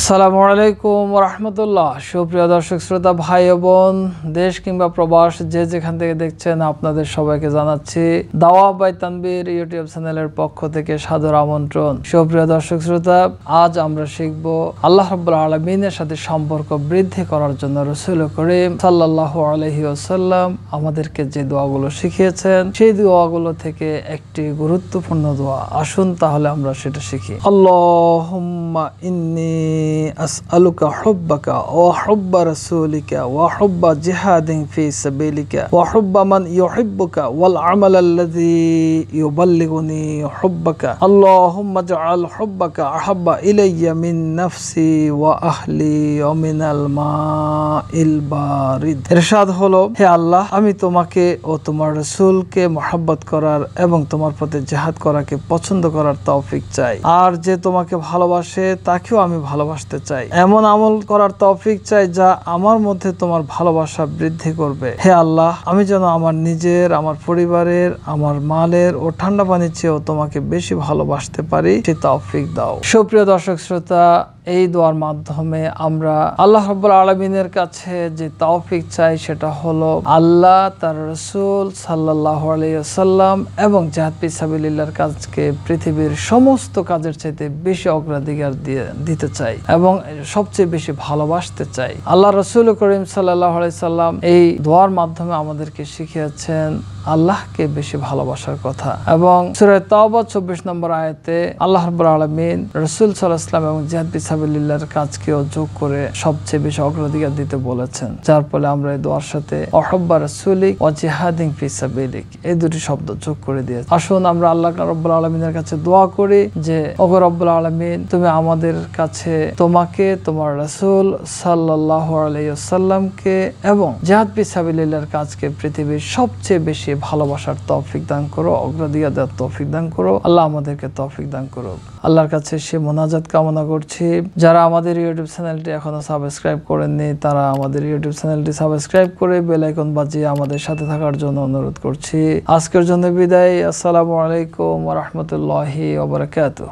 আসসালামু আলাইকুম ওয়া রাহমাতুল্লাহ। সুপ্রিয় দর্শক শ্রোতা ভাই ও বোন, দেশ কিংবা প্রবাস যে যেখান থেকে দেখছেন, আপনাদের সবাইকে জানাচ্ছি দাওয়া বাই তানবীর ইউটিউব চ্যানেলের পক্ষ থেকে সাদর আমন্ত্রণ। সুপ্রিয় দর্শক শ্রোতা, আজ আমরা শিখব আল্লাহ রাব্বুল আলামিনের সাথে সম্পর্ক বৃদ্ধি করার জন্য রাসূল করিম সাল্লাল্লাহু আলাইহি ওয়াসাল্লাম আমাদেরকে যে দোয়াগুলো শিখিয়েছেন, সেই দোয়াগুলো থেকে একটি গুরুত্বপূর্ণ দোয়া। আসুন তাহলে আমরা সেটা শিখি। আল্লাহুম্মা ইন্নী আসআলুকা হুব্বাকা ওয়া হুব্বা রাসূলিকা ওয়া হুব্বা জিহাদিন ফি সাবিলিকা ওয়া হুব্বা মান ইউহিব্বুকা ওয়াল আমাল আল্লাযী ইউবাল্লিগুনি হুব্বাকা আল্লাহুম্মা জাআল হুব্বাকা আহাব্বা ইলাইয়া মিন নাফসি ওয়া আহলি ওয়া মিনাল মাইল বারিদ। ইরশাদ হলো, হে আল্লাহ, আমি তোমাকে ও তোমার রাসূলকে মহব্বত করার এবং তোমার পথে জিহাদ করাকে পছন্দ করার তৌফিক চাই, আর যে তোমাকে ভালোবাসে তাকেও আমি ভালোবাসতে চাই। এমন আমল করার তৌফিক চাই যা আমার মধ্যে তোমার ভালোবাসা বৃদ্ধি করবে। হে আল্লাহ, আমি যেন আমার নিজের, আমার পরিবারের, আমার মালের ও ঠান্ডা পানির চেয়েও তোমাকে বেশি ভালোবাসতে পারি, সে তৌফিক দাও। সুপ্রিয় দর্শক শ্রোতা, এই দোয়ার মাধ্যমে আমরা আল্লাহ রাব্বুল আলামিনের কাছে যে তৌফিক চাই সেটা হলো আল্লাহ, তার রাসূল সাল্লাল্লাহু আলাইহি ওয়াসাল্লাম এবং জিহাদ ফি সাবিলিল্লাহর কাজকে পৃথিবীর সমস্ত কাজের চাইতে বেশি অগ্রাধিকার দিতে চাই এবং সবচেয়ে বেশি ভালোবাসতে চাই। আল্লাহ রাসূল করিম সাল্লাল্লাহু আলাইহি সাল্লাম এই দোয়ার মাধ্যমে আমাদেরকে শিখিয়েছেন আল্লাহকে বেশি ভালোবাসার কথা, এবং সূরা তাওবা 24 নম্বর আয়াতে আল্লাহ রাব্বুল আলামিন রাসূল সাল্লাল্লাহু আলাইহি ওয়াসাল্লাম এবং জিহাদ ফি সাবিলিল্লাহর কাজকেও যোগ করে সবচেয়ে বেশি অগ্রাধিকার দিতে বলেছেন, যার ফলে আমরা এই দোয়ার সাথে হুব্বা রাসূলিক ওয়া জিহাদিন ফি সাবিলিক এই দুটি শব্দ যোগ করে দিয়েছি। আসুন আমরা আল্লাহ রাব্বুল আলামিনের কাছে দোয়া করি যে, ওগো রব্বুল আলামিন, তুমি আমাদের কাছে তোমাকে, তোমার রাসূল সাল্লাল্লাহু আলাইহি ওয়াসাল্লামকে এবং জিহাদ ফি সাবিলিল্লাহর কাজকে পৃথিবীর সবচেয়ে বেশি ভালোবাসার তৌফিক দান করো, অগ্রাধিকার দেওয়ার তৌফিক দান করো। আল্লাহ আমাদেরকে তৌফিক দান করুক। আল্লাহর কাছে সে মোনাজাত কামনা করছি, যারা আমাদের ইউটিউব চ্যানেলটি এখনো সাবস্ক্রাইব করেননি তারা আমাদের ইউটিউব চ্যানেলটি সাবস্ক্রাইব করে বেল আইকন বাজিয়ে আমাদের সাথে থাকার জন্য অনুরোধ করছি। আজকের জন্য বিদায়। আসসালামু আলাইকুম ওয়া রাহমাতুল্লাহি ওয়া বারাকাতুহু।